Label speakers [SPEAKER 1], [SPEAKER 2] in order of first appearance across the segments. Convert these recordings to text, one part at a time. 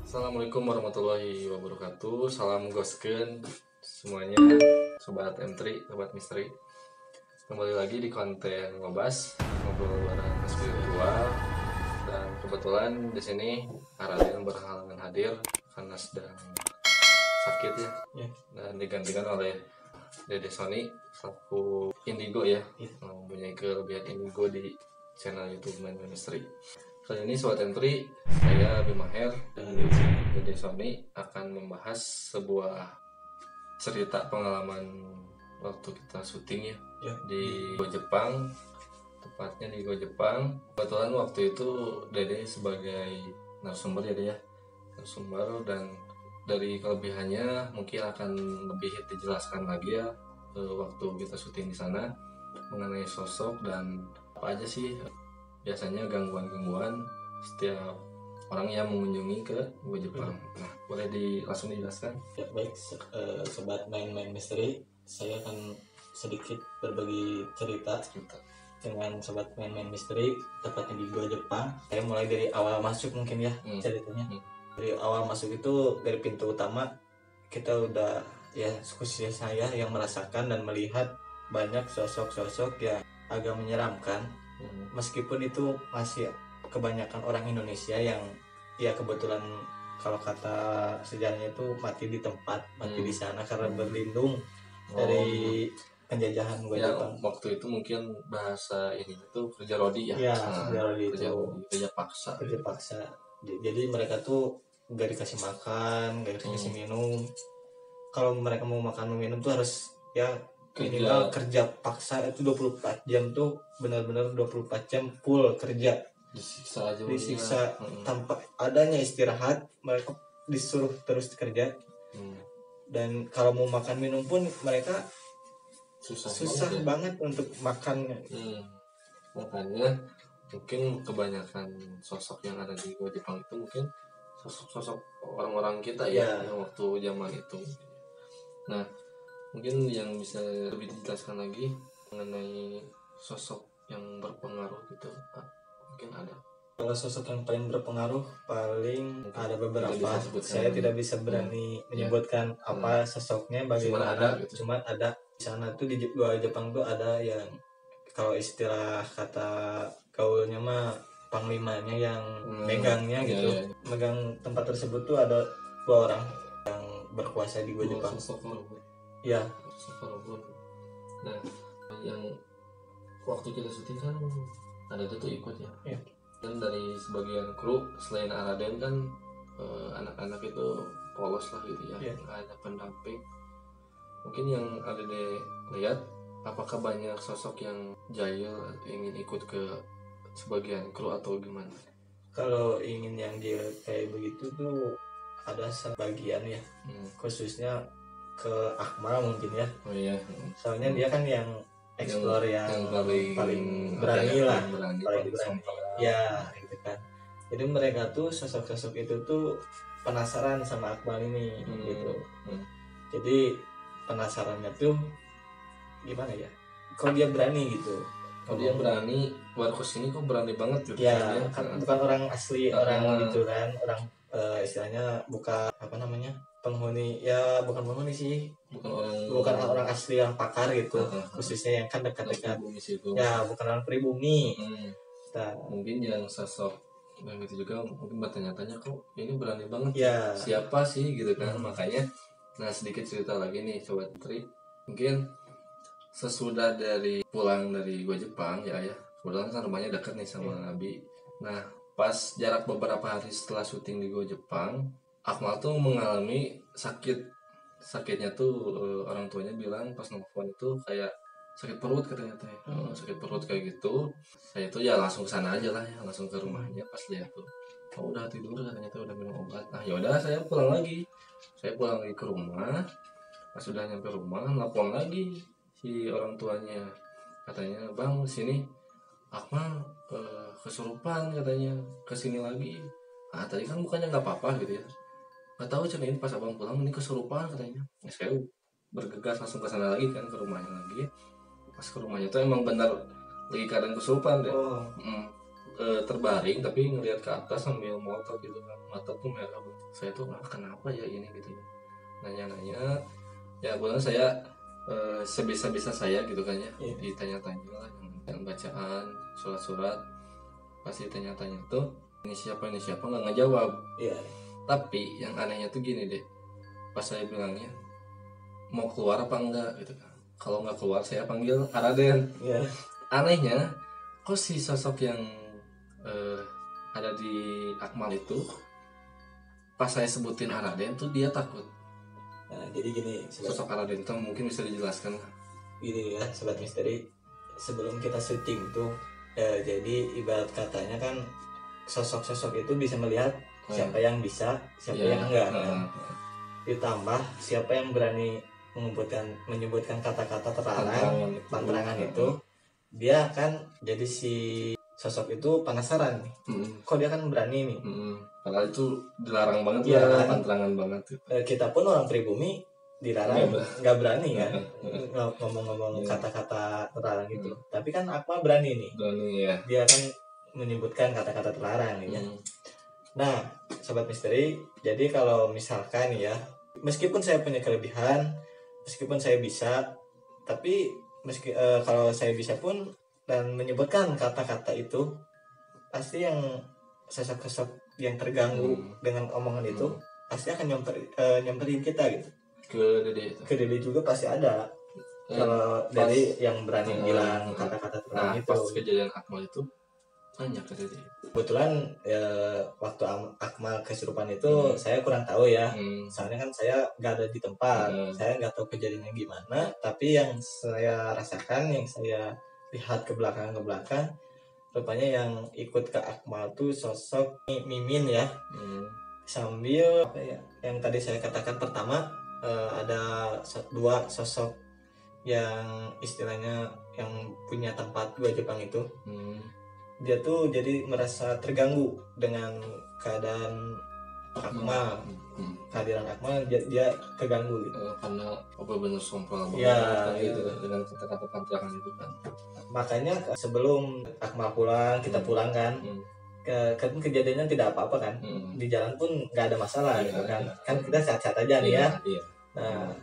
[SPEAKER 1] Assalamualaikum warahmatullahi wabarakatuh. Salam gosken semuanya, sobat M3, sobat misteri. Kembali lagi di konten ngobas, ngobrol bareng spiritual. Dan kebetulan di sini Araden berhalangan hadir karena sedang sakit ya. Dan digantikan oleh Dede Sony selaku Indigo ya, mempunyai kelebihan Indigo di channel YouTube Main Misteri. Kali ini Sobat M3, saya Bima Her dan Dede Sony akan membahas sebuah cerita pengalaman waktu kita syuting ya di Go Jepang, tepatnya di Go Jepang. Kebetulan waktu itu Dede sebagai narasumber ya, narasumber, dan dari kelebihannya mungkin akan lebih dijelaskan lagi ya waktu kita syuting di sana mengenai sosok dan apa aja sih biasanya gangguan-gangguan setiap orang yang mengunjungi ke Go Jepang. Nah, boleh langsung dijelaskan?
[SPEAKER 2] Ya, baik, sobat main-main misteri, saya akan sedikit berbagi cerita dengan sobat main-main misteri, tepatnya di Go Jepang. Saya mulai dari awal masuk mungkin ya ceritanya. Dari awal masuk itu dari pintu utama kita udah ya, khususnya saya yang merasakan dan melihat banyak sosok-sosok yang agak menyeramkan. Meskipun itu masih kebanyakan orang Indonesia yang ya kebetulan kalau kata sejarahnya itu mati di tempat, mati di sana karena berlindung dari penjajahan
[SPEAKER 1] Jepang. Waktu itu mungkin bahasa ini itu kerja rodi ya. Kerja paksa.
[SPEAKER 2] Jadi mereka tuh gak dikasih makan, gak dikasih minum. Kalau mereka mau makan minum tuh harus ya minimal kerja paksa itu 24 jam tuh, benar-benar 24 jam full kerja, disiksa tanpa adanya istirahat. Mereka disuruh terus kerja. Dan kalau mau makan minum pun mereka susah banget untuk makannya.
[SPEAKER 1] Makanya mungkin kebanyakan sosok yang ada di Go Jepang itu mungkin sosok-sosok orang-orang kita ya yang waktu zaman itu. Nah, mungkin yang bisa lebih dijelaskan lagi mengenai sosok yang berpengaruh gitu, mungkin ada.
[SPEAKER 2] Kalau sosok yang paling berpengaruh paling ada beberapa. Saya tidak bisa berani menyebutkan apa sosoknya, bagaimana. Cuma ada di sana tuh di Jepang tuh ada yang kalau istilah kata gaulnya mah panglimanya yang megangnya gitu. Megang tempat tersebut tuh ada 2 orang yang berkuasa di Jepang. Ya.
[SPEAKER 1] Nah, yang waktu kita syuting kan ada tuh ikut ya. Dan dari sebagian kru selain Araden kan anak-anak itu polos lah gitu ya, nggak ada pendamping. Mungkin yang ada lihat, apakah banyak sosok yang jahil ingin ikut ke sebagian kru atau gimana?
[SPEAKER 2] Kalau ingin yang jahil kayak begitu tuh ada sebagian ya, khususnya ke Akmal mungkin ya. Soalnya dia kan yang explore yang paling berani lah, paling berani ya gitu kan. Jadi mereka tuh sosok-sosok itu tuh penasaran sama Akmal ini gitu. Jadi penasarannya tuh gimana ya, kok dia berani gitu,
[SPEAKER 1] kok dia berani keluar ke sini, kok berani banget gitu
[SPEAKER 2] ya kan bukan orang asli, orang gitu kan, orang istilahnya bukan apa namanya penghuni, ya bukan penghuni sih, bukan orang asli yang pakar gitu, khususnya yang kan dekat-dekat ya, bukan orang pribumi.
[SPEAKER 1] Mungkin yang sosok yang gitu juga mungkin bertanya-tanya, kok ini berani banget ya, siapa sih gitu kan. Makanya nah sedikit cerita lagi nih Sobat Tri, mungkin sesudah dari pulang dari Go Jepang ya, kebetulan kan rumahnya dekat nih sama Abi. Nah pas jarak beberapa hari setelah syuting di Go Jepang, Akmal tuh mengalami sakitnya tuh, orang tuanya bilang pas nelfon itu kayak sakit perut katanya teh. Sakit perut kayak gitu. Saya tuh ya langsung ke sana aja lah ya, langsung ke rumahnya. Pas lihat tuh, oh udah tidur katanya tuh, udah minum obat. Nah yaudah saya pulang lagi ke rumah. Pas sudah nyampe rumah, nelfon lagi si orang tuanya, katanya bang sini Akmal kesurupan katanya, kesini lagi. Ah tadi kan bukannya nggak apa-apa gitu ya, nggak tahu cina ini pas abang pulang ini kesurupan katanya. Nah, saya bergegas langsung ke sana lagi kan, ke rumahnya lagi. Pas ke rumahnya tuh emang benar lagi keadaan kesurupan deh. Terbaring tapi ngelihat ke atas sambil motor gitu kan, mata tuh merah banget. saya tuh kenapa ya ini gitu ya, nanya-nanya ya benar saya sebisa-bisa saya gitu kan ya, ditanya-tanya lah yang bacaan surat-surat pasti tanya-tanya tuh ini siapa nggak ngejawab. Tapi yang anehnya tuh gini deh, pas saya bilangnya mau keluar apa enggak gitu kan, kalau nggak keluar saya panggil Raden. Anehnya kok si sosok yang ada di Akmal itu pas saya sebutin Raden tuh dia takut.
[SPEAKER 2] Nah, jadi gini,
[SPEAKER 1] sosok Raden itu mungkin bisa dijelaskan
[SPEAKER 2] gini ya sobat misteri, sebelum kita syuting tuh jadi ibarat katanya kan sosok-sosok itu bisa melihat siapa yang bisa, siapa yang enggak kan? Ditambah siapa yang berani menyebutkan kata-kata terlarang, pantangan itu, dia kan jadi si sosok itu penasaran nih. Kok dia kan berani nih?
[SPEAKER 1] Padahal itu dilarang banget ya, pantangan banget.
[SPEAKER 2] Kita pun orang pribumi dilarang, nggak berani kan ngomong-ngomong kata-kata terlarang itu. Tapi kan Akmal berani nih. Dia kan menyebutkan kata-kata terlarang nih ya. Nah, sobat misteri, jadi kalau misalkan ya, meskipun saya punya kelebihan, meskipun saya bisa, tapi kalau saya bisa pun dan menyebutkan kata-kata itu, pasti yang sosok-sosok yang terganggu dengan omongan itu pasti akan nyamperin kita gitu. Ke Dede juga pasti ada. Kalau dari yang berani bilang kata-kata terlarang itu.
[SPEAKER 1] Pas kejadian Akmal itu banyak ke Dede.
[SPEAKER 2] Kebetulan waktu Akmal kesurupan itu saya kurang tahu ya. Soalnya kan saya nggak ada di tempat, saya nggak tahu kejadiannya gimana. Tapi yang saya rasakan, yang saya lihat ke belakang, rupanya yang ikut ke Akmal tuh sosok Mimin ya. Sambil apa ya? Yang tadi saya katakan pertama ada dua sosok yang istilahnya yang punya tempat gua Jepang itu. Dia tuh jadi merasa terganggu dengan keadaan Akmal, kehadiran Akmal, dia terganggu gitu.
[SPEAKER 1] Karena apa bener sompral banget gitu dengan kata-kata pantangan itu kan.
[SPEAKER 2] Makanya sebelum Akmal pulang, kita pulang kan, kejadiannya tidak apa-apa kan, di jalan pun nggak ada masalah gitu kan, kan kita sehat-sehat aja nih ya. Nah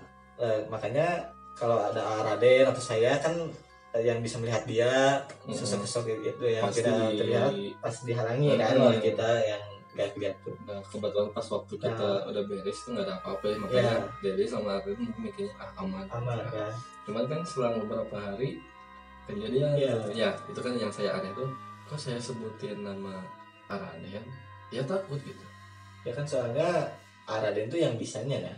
[SPEAKER 2] makanya kalau ada Raden atau saya kan yang bisa melihat dia, sosok-sosok itu yang tidak terlihat pas dihalangi kan oleh kita yang nggak lihat tuh.
[SPEAKER 1] Nah kebetulan pas waktu kita udah beres itu nggak ada apa-apa ya, makanya Dede sama Raden mikirnya aman
[SPEAKER 2] kan.
[SPEAKER 1] Cuman kan selang beberapa hari kejadian ya itu kan yang saya aneh tuh, kok saya sebutin nama Raden dia takut gitu
[SPEAKER 2] ya kan, soalnya Raden tuh yang bisanya ya.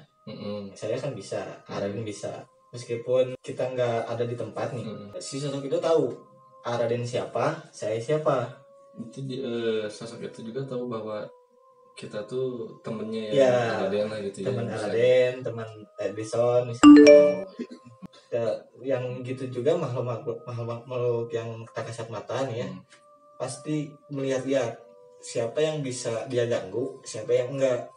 [SPEAKER 2] Saya kan bisa, Raden bisa, meskipun kita nggak ada di tempat nih, si sosok itu tahu Raden siapa, saya siapa.
[SPEAKER 1] Itu sosok itu juga tahu bahwa kita tuh temennya ya, Raden lah gitu
[SPEAKER 2] teman
[SPEAKER 1] ya,
[SPEAKER 2] Raden, teman Edison misalnya. Yang gitu juga makhluk yang tak kasat mata nih ya, pasti melihat-lihat siapa yang bisa dia ganggu, siapa yang enggak.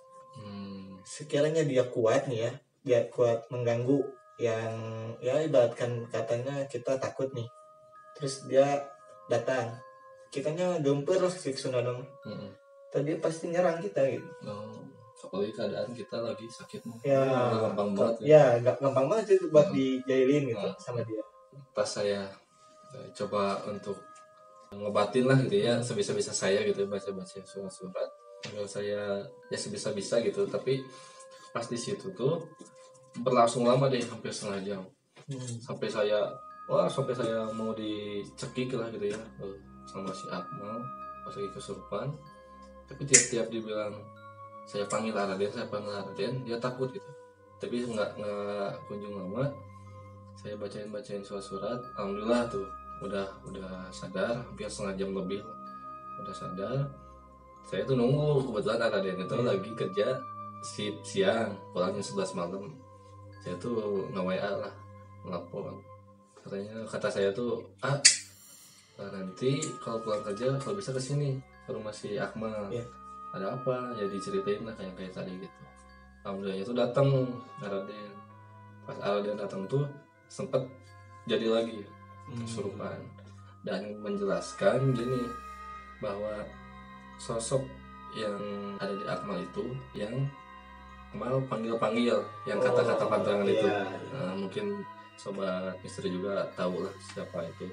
[SPEAKER 2] Sekiranya dia kuat nih ya, dia kuat mengganggu yang ya ibaratkan katanya kita takut nih, terus dia datang, kitanya gemper sih sunadom, tadi pasti nyerang kita gitu.
[SPEAKER 1] Apalagi keadaan kita lagi sakit
[SPEAKER 2] gampang banget gampang banget itu buat dijailin gitu sama dia.
[SPEAKER 1] Pas saya coba untuk ngebatin lah gitu ya, sebisa-bisa saya gitu, baca-baca surat-surat kalau saya ya sebisa-bisa gitu. Tapi pas di situ tuh berlangsung lama deh, hampir setengah jam. Sampai saya mau dicekik lah gitu ya sama si Akmal pas lagi kesurupan. Tapi tiap-tiap dibilang saya panggil Raden, dia takut gitu. Tapi nggak kunjung lama. Saya bacain surat-surat, alhamdulillah tuh udah sadar, hampir setengah jam lebih udah sadar. Saya tuh nunggu, kebetulan Raden itu lagi kerja siang, pulangnya 11 malam. Saya tuh nge-WA lah, nelfon. Kata saya tuh, nanti kalau pulang kerja kalau bisa kesini ke rumah si Akmal. Ada apa ya, diceritain lah kayak tadi gitu. Alhamdulillah itu datang Raden. Pas Raden datang tuh sempet jadi lagi kesurupan dan menjelaskan gini bahwa sosok yang ada di Akmal itu yang Akmal panggil yang kata-kata pantangan itu. Mungkin sobat misteri juga tahu lah siapa itu.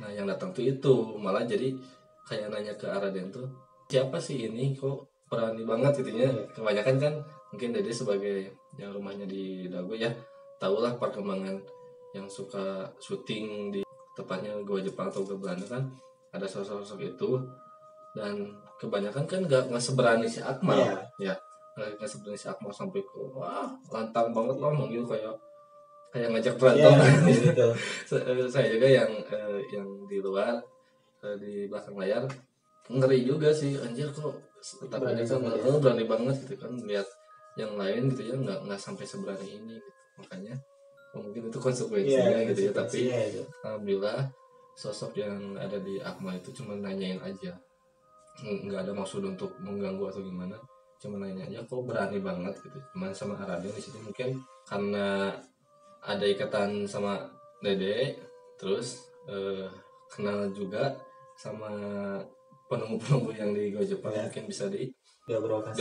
[SPEAKER 1] Nah yang datang tuh itu malah jadi kayak nanya ke Araden tuh, siapa sih ini kok berani banget gitu ya. Kebanyakan kan mungkin Dede sebagai yang rumahnya di Dago ya tahulah perkembangan yang suka syuting di tepatnya gua Jepang atau gua Belanda kan ada sosok-sosok itu, dan kebanyakan kan nggak seberani si Akmal ya nggak seberani si Akmal sampai ke wah lantang banget lah manggil kayak ngajak berantem.
[SPEAKER 2] Gitu.
[SPEAKER 1] Saya juga yang di luar di belakang layar ngeri juga sih, anjir kok takutnya kan berani banget gitu kan lihat yang lain gitu ya nggak sampai seberani ini gitu. Makanya mungkin itu konsekuensinya gitu ya, tapi alhamdulillah sosok yang ada di Akmal itu cuma nanyain aja, nggak ada maksud untuk mengganggu atau gimana, cuma nanya aja kok berani banget gitu. Cuman sama Araden di situ mungkin karena ada ikatan sama Dede, terus kenal juga sama penunggu-penunggu yang di Go Jepang, mungkin bisa dibicarakan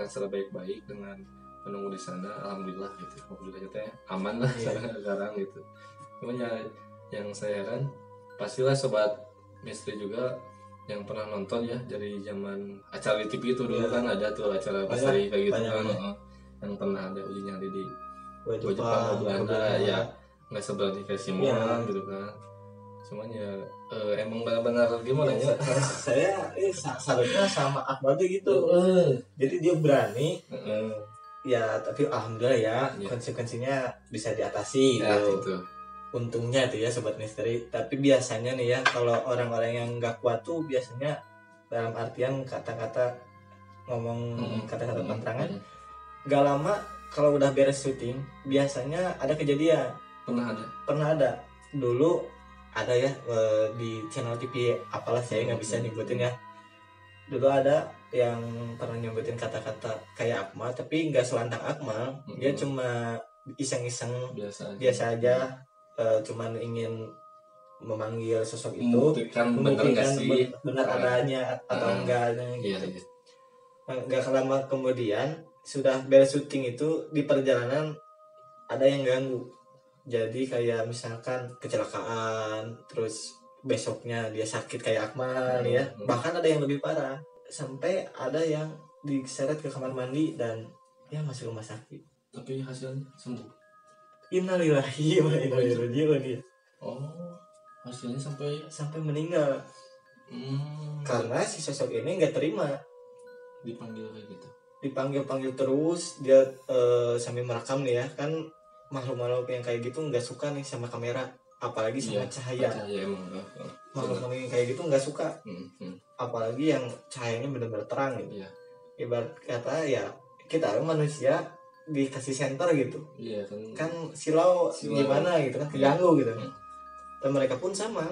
[SPEAKER 1] secara baik-baik dengan penunggu di sana. Alhamdulillah gitu, alhamdulillah aman lah sekarang gitu. Cuman ya yang saya heran pastilah sobat misteri juga yang pernah nonton ya dari zaman acara di TV itu dulu kan ada tuh acara misteri kayak gitu kan, yang pernah ada uji nyali di Jepang, Belanda ya nggak seberani kayak Simon gitu kan. Cuman ya emang benar-benar gimana ya,
[SPEAKER 2] saya salutnya sama Akmal tuh gitu. Jadi dia berani ya, tapi alhamdulillah ya konsekuensinya bisa diatasi gitu. Untungnya tuh ya sobat misteri. Tapi biasanya nih ya kalau orang-orang yang nggak kuat tuh biasanya dalam artian kata-kata ngomong kata-kata pantangan, nggak lama kalau udah beres syuting biasanya ada kejadian. Pernah ada dulu ada ya di channel TV apalah saya nggak bisa nyebutin ya. Dulu ada yang pernah nyebutin kata-kata kayak Akmal tapi nggak selantang Akmal, dia cuma iseng-iseng biasa aja, cuman ingin memanggil sosok itu, membuktikan benar adanya atau enggaknya gitu. Nggak lama kemudian sudah beres syuting itu di perjalanan ada yang ganggu, jadi kayak misalkan kecelakaan, terus besoknya dia sakit kayak Akmal ya, bahkan ada yang lebih parah sampai ada yang diseret ke kamar mandi dan ya masuk rumah sakit.
[SPEAKER 1] Tapi hasilnya sembuh.
[SPEAKER 2] Innalillahi wa inna ilaihi raji'un ya.
[SPEAKER 1] Hasilnya sampai
[SPEAKER 2] meninggal. Karena si sosok ini nggak terima
[SPEAKER 1] dipanggil kayak gitu.
[SPEAKER 2] Dipanggil terus dia sambil merekam nih ya kan, makhluk-makhluk yang kayak gitu nggak suka nih sama kamera, apalagi sama cahaya makhluk yang kayak gitu nggak suka, apalagi yang cahayanya benar-benar terang gitu. Ibarat kata ya kita manusia dikasih senter gitu, kan silau gimana gitu kan, keganggu gitu. Dan mereka pun sama,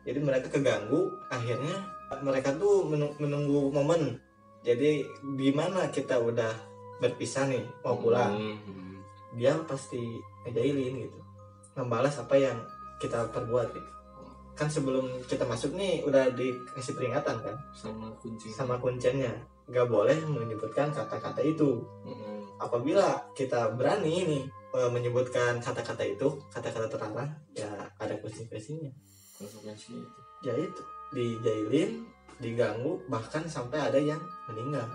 [SPEAKER 2] jadi mereka keganggu, akhirnya mereka tuh menunggu momen. Jadi dimana kita udah berpisah nih mau pulang, dia pasti ngejailin gitu, membalas apa yang kita perbuat gitu. Kan sebelum kita masuk nih udah dikasih peringatan kan sama kuncinya, nggak boleh menyebutkan kata-kata itu. Apabila kita berani nih menyebutkan kata-kata itu, kata-kata terlarang, ya ada konsekuensinya. Ya itu dijailin, diganggu, bahkan sampai ada yang meninggal.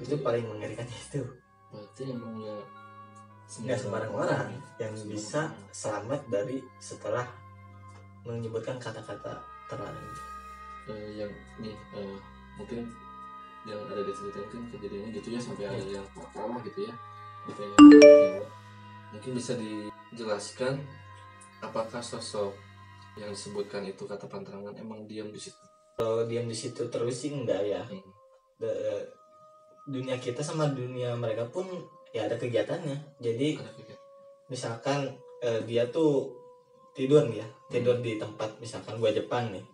[SPEAKER 2] Itu paling mengerikan itu.
[SPEAKER 1] Berarti emang
[SPEAKER 2] nggak sembarang orang yang bisa selamat dari setelah menyebutkan kata-kata terlarang.
[SPEAKER 1] Yang nih mungkin yang ada di cerita kan kejadiannya gitu ya, sampai ada yang fatal gitu ya, mungkin bisa dijelaskan apakah sosok yang disebutkan itu kata pantangan emang diam di situ?
[SPEAKER 2] Kalau diam di situ terus sih enggak ya. Dunia kita sama dunia mereka pun ya ada kegiatannya. Jadi misalkan dia tuh tidur nih ya, tidur di tempat misalkan gua Jepang nih.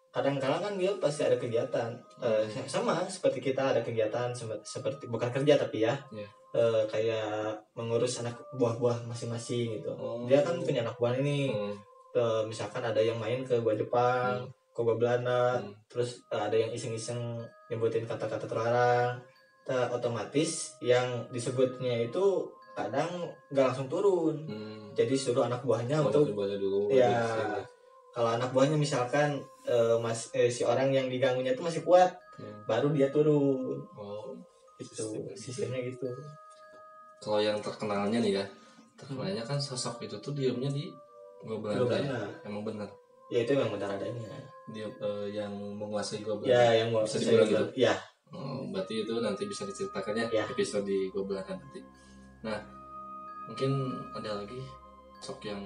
[SPEAKER 2] Kadang-kadang kan dia pasti ada kegiatan, sama seperti kita ada kegiatan seperti bukan kerja tapi ya, kayak mengurus anak buah-buah masing-masing gitu. Dia kan punya anak buah ini, misalkan ada yang main ke gua Jepang, kogobelana, terus ada yang iseng-iseng nyebutin kata-kata terlarang, otomatis yang disebutnya itu kadang nggak langsung turun. Jadi suruh anak buahnya untuk
[SPEAKER 1] dulu,
[SPEAKER 2] ya kalau anak buahnya misalkan si orang yang diganggunya itu masih kuat, baru dia turun. Itu sistemnya gitu.
[SPEAKER 1] Kalau yang terkenalnya nih ya, terkenalnya kan sosok itu tuh diamnya di Gobelana. Emang benar.
[SPEAKER 2] Ya itu yang benar adanya.
[SPEAKER 1] Dia yang menguasai Gobelana.
[SPEAKER 2] Ya, yang
[SPEAKER 1] bisa dibilang gitu.
[SPEAKER 2] Ya.
[SPEAKER 1] Berarti itu nanti bisa diceritakan ya episode di Gobelana nanti. Nah, mungkin ada lagi sosok yang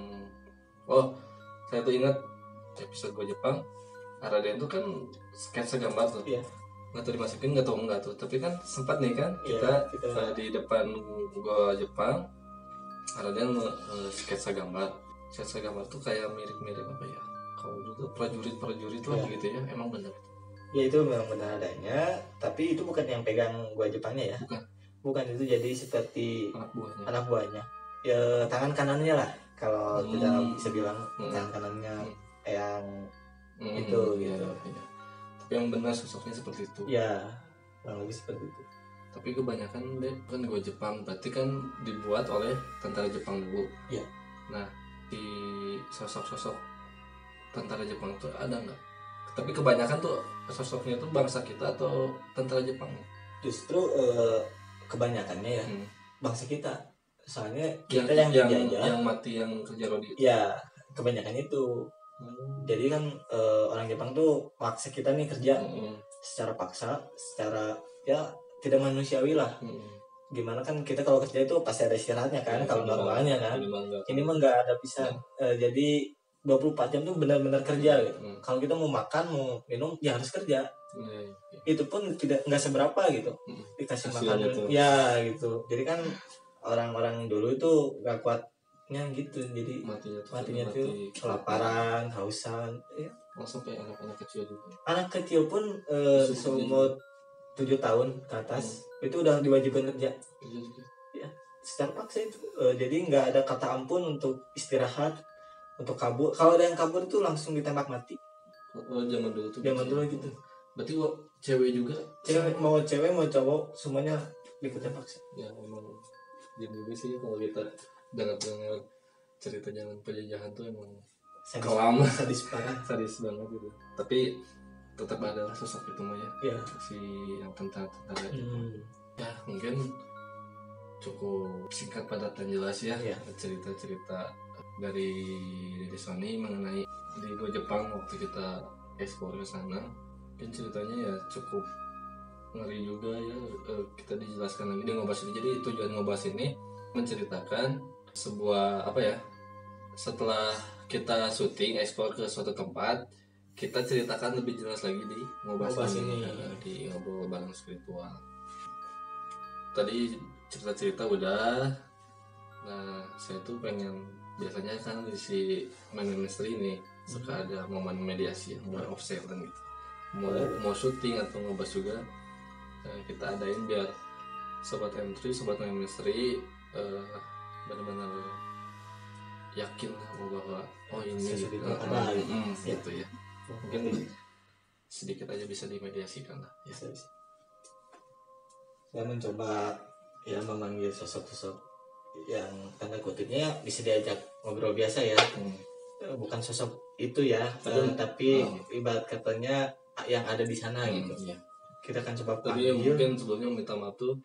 [SPEAKER 1] saya tuh ingat episode Gua Jepang, Raden itu kan sketsa gambar tuh. Iya. Nggak tahu dimasukin nggak tahu enggak tuh, tapi kan sempat nih kan kita di depan Gua Jepang, Raden sketsa gambar tuh kayak mirip-mirip apa ya, kalau dulu prajurit lah gitu ya. Emang benar
[SPEAKER 2] ya? Itu memang benar adanya, tapi itu bukan yang pegang Gua Jepangnya ya. Bukan itu, jadi seperti anak buahnya ya, tangan kanannya lah kalau kita bisa bilang. Tangan kanannya yang itu gitu.
[SPEAKER 1] Tapi yang benar sosoknya seperti itu
[SPEAKER 2] ya, kurang lebih seperti itu.
[SPEAKER 1] Tapi kebanyakan deh kan Gua Jepang berarti kan dibuat oleh tentara Jepang dulu.
[SPEAKER 2] Iya.
[SPEAKER 1] Nah, di sosok-sosok tentara Jepang itu ada nggak? Tapi kebanyakan tuh sosoknya tuh bangsa kita atau tentara Jepang?
[SPEAKER 2] Justru kebanyakannya ya bangsa kita. Soalnya kita yang dijajah,
[SPEAKER 1] yang mati, yang kerja rodi.
[SPEAKER 2] Ya, kebanyakan itu. Jadi kan orang Jepang tuh maksa kita nih kerja secara paksa, secara ya tidak manusiawi lah. Gimana kan kita kalau kerja itu pasti ada istirahatnya kan, kalau normalnya kan. Ini mah nggak ada bisa. Jadi 24 jam tuh benar-benar kerja gitu. Kalau kita mau makan, mau minum, ya harus kerja. Itu pun nggak seberapa gitu. Dikasih makan ya gitu. Jadi kan orang-orang dulu itu nggak kuatnya gitu, jadi matinya tuh kelaparan, kehausan ya.
[SPEAKER 1] Sampai anak-anak kecil juga.
[SPEAKER 2] Anak kecil pun seumur 7 tahun ke atas itu udah diwajibkan kerja. Ya, secara paksa itu. Jadi nggak ada kata ampun untuk istirahat, untuk kabur. Kalau ada yang kabur itu langsung ditembak mati.
[SPEAKER 1] Zaman dulu tuh.
[SPEAKER 2] Zaman dulu gitu.
[SPEAKER 1] Berarti cewek juga?
[SPEAKER 2] Cewek mau cowok semuanya diikutin paksa.
[SPEAKER 1] Ya emang jadi juga sih kalau kita dengar cerita zaman penjajahan tuh emang kelam,
[SPEAKER 2] sadis
[SPEAKER 1] banget gitu. Tapi tetap ada sosok itu mah ya. Si yang tentara ya mungkin cukup singkat padat dan jelas ya. Cerita-cerita dari Sony mengenai di Gua Jepang waktu kita ekspor ke sana. Mungkin ceritanya ya cukup ngeri juga ya. Kita dijelaskan lagi di ngobas ini. Jadi tujuan ngobas ini menceritakan sebuah apa ya, setelah kita syuting ekspor ke suatu tempat, kita ceritakan lebih jelas lagi di ngobas ini. Di ngobrol bareng spiritual. Tadi cerita-cerita udah. Nah, saya tuh pengen, biasanya kan di si main ministry ini suka ada momen mediasi, momen offset kan gitu. Mau syuting atau ngobas juga, kita adain biar sobat M3, sobat main ministry benar-benar yakin bahwa ini gitu ya. Mungkin sedikit aja bisa dimediasikan lah ya.
[SPEAKER 2] Saya mencoba ya memanggil sosok-sosok yang tanda kutipnya bisa diajak ngobrol biasa ya. Bukan sosok itu ya, tapi ibarat katanya yang ada di sana gitu.
[SPEAKER 1] Iya.
[SPEAKER 2] Kita akan coba
[SPEAKER 1] panggil. Tapi mungkin sebelumnya minta maaf tuh,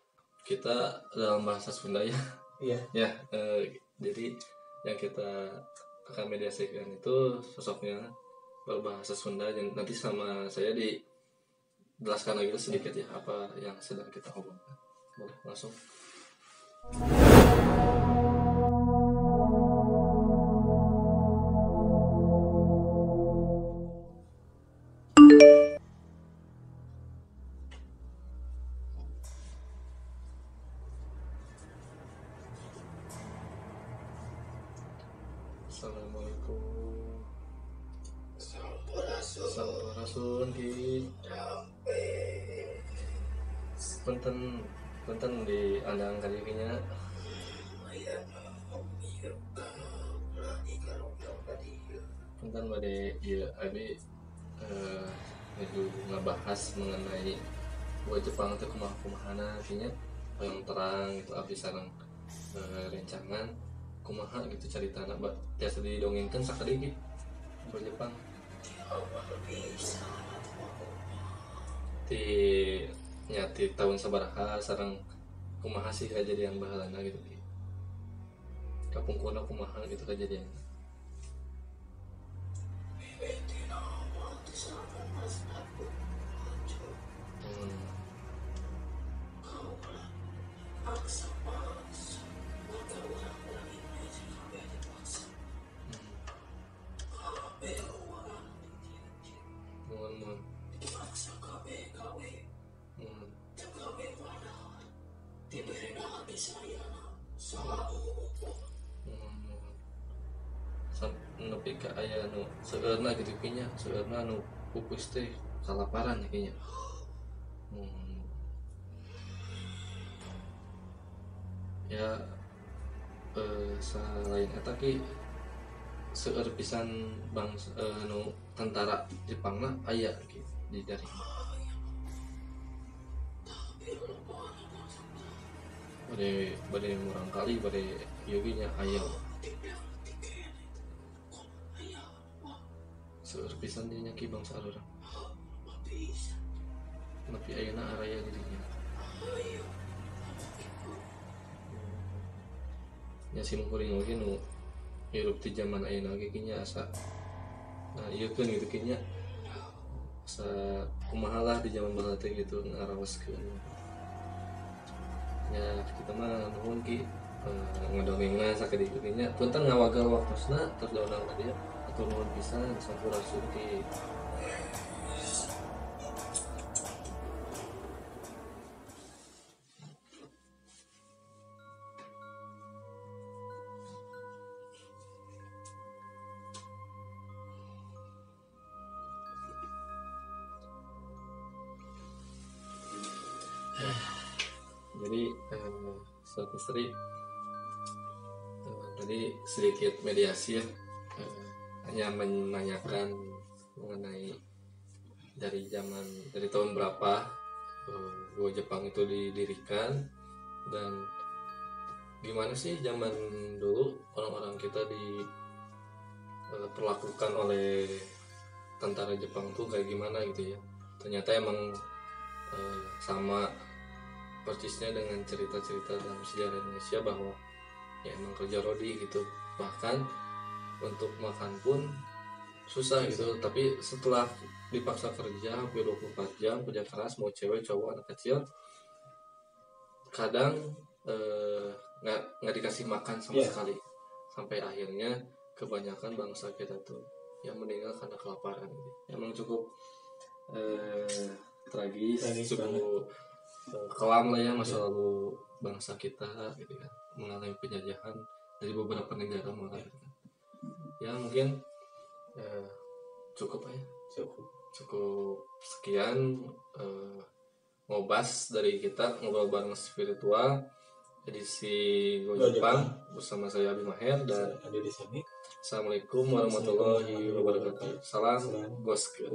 [SPEAKER 1] kita dalam bahasa Sunda ya.
[SPEAKER 2] Iya.
[SPEAKER 1] Ya, jadi yang kita akan mediasikan itu sosoknya berbahasa Sunda, dan nanti sama saya dijelaskan lagi sedikit ya apa yang sedang kita obrolkan. Boleh langsung. Assalamualaikum. Sampurasun ki. Punten di andang kadinya. Punten bade ieu abi ngebahas mengenai gua Jepang teh kumaha-kumahana artinya yang terang gitu abdi sareng rencangan kumaha gitu caritana biasa didongengkeun sakadengit gua Jepang ti nyati tahun sabaraha sareng kumaha sih kejadian bahalana gitu kapungkurna kumaha gitu kejadian. Nepi ka aya nu seueurna gitu kinya seueurna nu pupus teh kalaparan kinya. Ya selain eta ki seueur pisan bangsa nu tentara Jepangna aya gitu di dari bade murang kali bade yoginya aya seueur pisan dinya ki bangsa urang tapi ayeuna araya dirinya nya simkuring oge nu hirup di zaman ayeuna ge kinya asa nah ieu keun gitu kinya asa kumaha lah di zaman baheula teh gitu ngarawaskeun ya kita mah nuhun ki ngadongengna sakadieu kinya punten ngawagal waktosna terus daunang ka dieu atur nuhun pisan sampurasun ki jadi Sobat Misteri tadi sedikit mediasi ya hanya menanyakan mengenai dari tahun berapa Gua Jepang itu didirikan dan gimana sih zaman dulu orang-orang kita diperlakukan oleh tentara Jepang tuh kayak gimana gitu ya. Ternyata emang sama persisnya dengan cerita-cerita dalam sejarah Indonesia bahwa ya emang kerja rodi gitu, bahkan untuk makan pun susah gitu. Tapi setelah dipaksa kerja hampir 24 jam kerja keras, mau cewek cowok anak kecil, kadang nggak dikasih makan sama sekali, sampai akhirnya kebanyakan bangsa kita tuh yang meninggal karena kelaparan gitu. Emang cukup tragis cukup kelam lah ya masa lalu bangsa kita gitu kan, mengalami penjajahan dari beberapa negara malah gitu kan. Ya mungkin cukup sekian ngobas dari kita, ngobrol bareng spiritual edisi Gua Jepang bersama saya Abi Maher dan
[SPEAKER 2] ada di sini.
[SPEAKER 1] Assalamualaikum warahmatullahi wabarakatuh. Salam Goske.